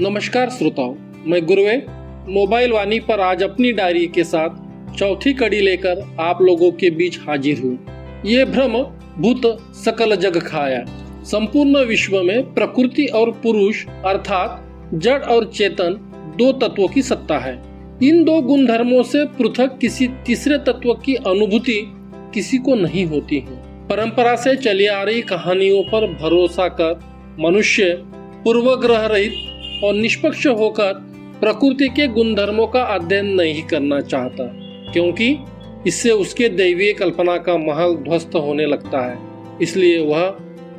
नमस्कार श्रोताओं, मैं गुरुवे मोबाइल वाणी पर आज अपनी डायरी के साथ चौथी कड़ी लेकर आप लोगों के बीच हाजिर हूँ। ये भ्रम भूत सकल जग खाया। संपूर्ण विश्व में प्रकृति और पुरुष अर्थात जड़ और चेतन दो तत्वों की सत्ता है। इन दो गुणधर्मों से पृथक किसी तीसरे तत्व की अनुभूति किसी को नहीं होती है। परंपरा से चली आ रही कहानियों पर भरोसा कर मनुष्य पूर्वग्रह रहित और निष्पक्ष होकर प्रकृति के गुणधर्मों का अध्ययन नहीं करना चाहता, क्योंकि इससे उसके दैवीय कल्पना का महल ध्वस्त होने लगता है। इसलिए वह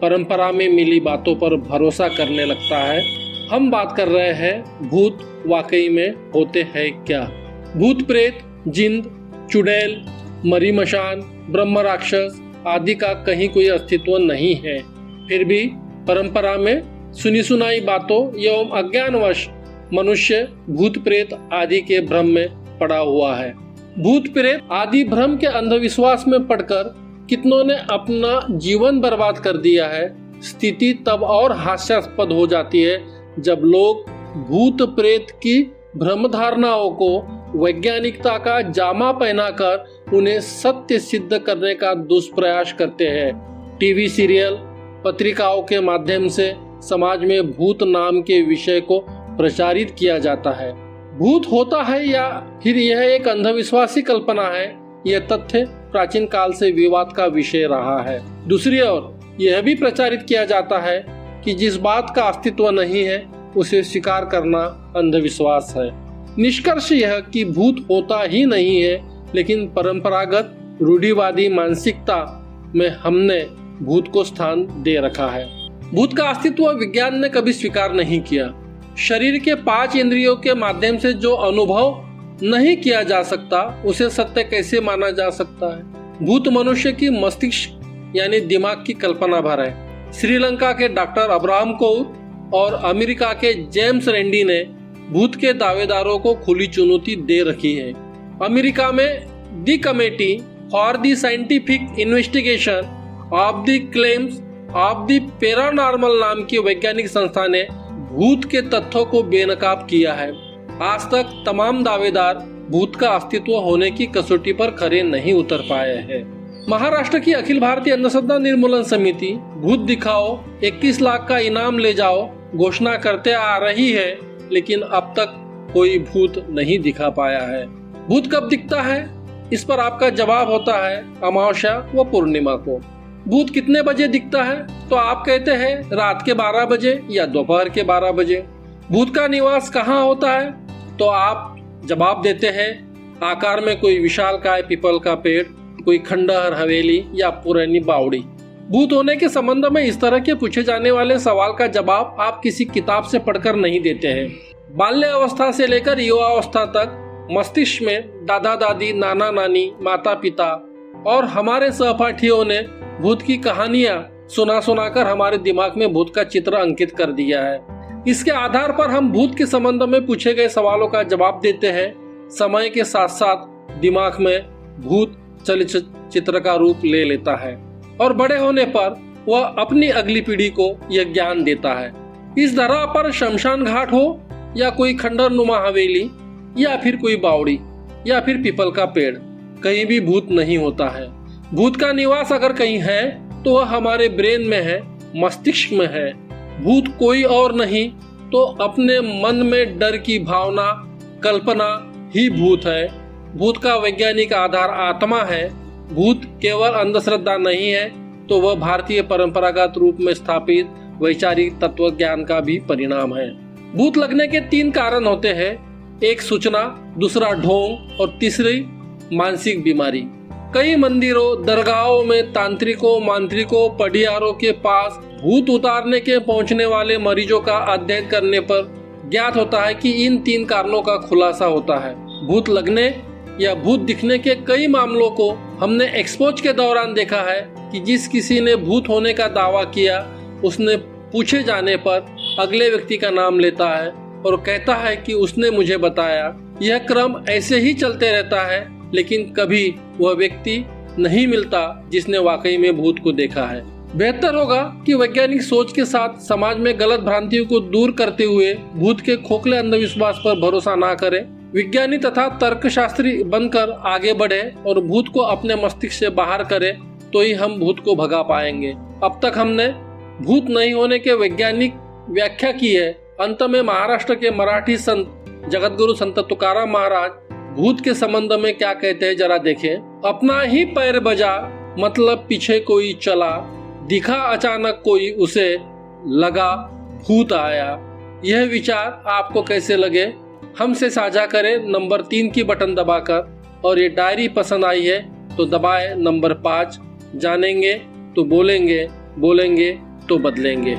परंपरा में मिली बातों पर भरोसा करने लगता है। हम बात कर रहे हैं भूत वाकई में होते हैं क्या। भूत प्रेत, जिन्न, चुड़ैल, मरी मशान, ब्रह्म राक्षस आदि का कहीं कोई अस्तित्व नहीं है। फिर भी परंपरा में सुनी सुनाई बातों एवं अज्ञानवश मनुष्य भूत प्रेत आदि के भ्रम में पड़ा हुआ है। भूत प्रेत आदि भ्रम के अंधविश्वास में पड़कर कितनों ने अपना जीवन बर्बाद कर दिया है। स्थिति तब और हास्यास्पद हो जाती है जब लोग भूत प्रेत की भ्रम धारणाओं को वैज्ञानिकता का जामा पहनाकर उन्हें सत्य सिद्ध करने का दुष्प्रयास करते हैं। टीवी सीरियल, पत्रिकाओं के माध्यम से समाज में भूत नाम के विषय को प्रचारित किया जाता है। भूत होता है या फिर यह एक अंधविश्वासी कल्पना है, यह तथ्य प्राचीन काल से विवाद का विषय रहा है। दूसरी ओर यह भी प्रचारित किया जाता है कि जिस बात का अस्तित्व नहीं है उसे स्वीकार करना अंधविश्वास है। निष्कर्ष यह कि भूत होता ही नहीं है, लेकिन परंपरागत रूढ़िवादी मानसिकता में हमने भूत को स्थान दे रखा है। भूत का अस्तित्व विज्ञान ने कभी स्वीकार नहीं किया। शरीर के 5 इंद्रियों के माध्यम से जो अनुभव नहीं किया जा सकता उसे सत्य कैसे माना जा सकता है। भूत मनुष्य की मस्तिष्क यानी दिमाग की कल्पना भर है। श्रीलंका के डॉक्टर अब्राहम कौर और अमेरिका के जेम्स रैंडी ने भूत के दावेदारों को खुली चुनौती दे रखी है। अमेरिका में the committee for the scientific investigation of the claims of the paranormal नाम की वैज्ञानिक संस्था ने भूत के तथ्यों को बेनकाब किया है। आज तक तमाम दावेदार भूत का अस्तित्व होने की कसौटी पर खरे नहीं उतर पाए हैं। महाराष्ट्र की अखिल भारतीय अंधश्रद्धा निर्मूलन समिति भूत दिखाओ 21 लाख का इनाम ले जाओ घोषणा करते आ रही है, लेकिन अब तक कोई भूत नहीं दिखा पाया है। भूत कब दिखता है, इस पर आपका जवाब होता है अमावस्या व पूर्णिमा को। भूत कितने बजे दिखता है, तो आप कहते हैं रात के 12 बजे या दोपहर के 12 बजे। भूत का निवास कहाँ होता है, तो आप जवाब देते हैं आकार में कोई विशालकाय पीपल का पेड़, कोई खंडहर हवेली या पुरानी बावड़ी। भूत होने के संबंध में इस तरह के पूछे जाने वाले सवाल का जवाब आप किसी किताब से पढ़कर नहीं देते हैं। बाल्य अवस्था से लेकर युवावस्था तक मस्तिष्क में दादा दादी, नाना नानी, माता पिता और हमारे सहपाठियों ने भूत की कहानियां सुना सुनाकर हमारे दिमाग में भूत का चित्र अंकित कर दिया है। इसके आधार पर हम भूत के संबंध में पूछे गए सवालों का जवाब देते हैं। समय के साथ साथ दिमाग में भूत चलचित्र का रूप ले लेता है और बड़े होने पर वह अपनी अगली पीढ़ी को यह ज्ञान देता है। इस धरा पर शमशान घाट हो या कोई खंडर नुमा हवेली या फिर कोई बावड़ी या फिर पीपल का पेड़, कहीं भी भूत नहीं होता है। भूत का निवास अगर कहीं है तो वह हमारे ब्रेन में है, मस्तिष्क में है। भूत कोई और नहीं तो अपने मन में डर की भावना, कल्पना ही भूत है। भूत का वैज्ञानिक आधार आत्मा है। भूत केवल अंधश्रद्धा नहीं है तो वह भारतीय परंपरागत रूप में स्थापित वैचारिक तत्व ज्ञान का भी परिणाम है। भूत लगने के 3 कारण होते हैं, एक सूचना, दूसरा ढोंग और तीसरी मानसिक बीमारी। कई मंदिरों, दरगाहों में तांत्रिकों, मांत्रिकों, पढ़ियारों के पास भूत उतारने के पहुंचने वाले मरीजों का अध्ययन करने पर ज्ञात होता है कि इन 3 कारणों का खुलासा होता है। भूत लगने या भूत दिखने के कई मामलों को हमने एक्सपोज के दौरान देखा है कि जिस किसी ने भूत होने का दावा किया उसने पूछे जाने पर अगले व्यक्ति का नाम लेता है और कहता है कि उसने मुझे बताया। यह क्रम ऐसे ही चलते रहता है, लेकिन कभी वह व्यक्ति नहीं मिलता जिसने वाकई में भूत को देखा है। बेहतर होगा कि वैज्ञानिक सोच के साथ समाज में गलत भ्रांतियों को दूर करते हुए भूत के खोखले अंधविश्वास पर भरोसा ना करें, विज्ञानी तथा तर्कशास्त्री बनकर आगे बढ़े और भूत को अपने मस्तिष्क से बाहर करें, तो ही हम भूत को भगा पाएंगे। अब तक हमने भूत नहीं होने के वैज्ञानिक व्याख्या की है। अंत में महाराष्ट्र के मराठी संत जगतगुरु संत तुकाराम महाराज भूत के संबंध में क्या कहते हैं, जरा देखें। अपना ही पैर बजा, मतलब पीछे कोई चला, दिखा अचानक कोई, उसे लगा भूत आया। यह विचार आपको कैसे लगे, हमसे साझा करें नंबर 3 की बटन दबाकर। और ये डायरी पसंद आई है तो दबाएं नंबर 5। जानेंगे तो बोलेंगे, बोलेंगे तो बदलेंगे।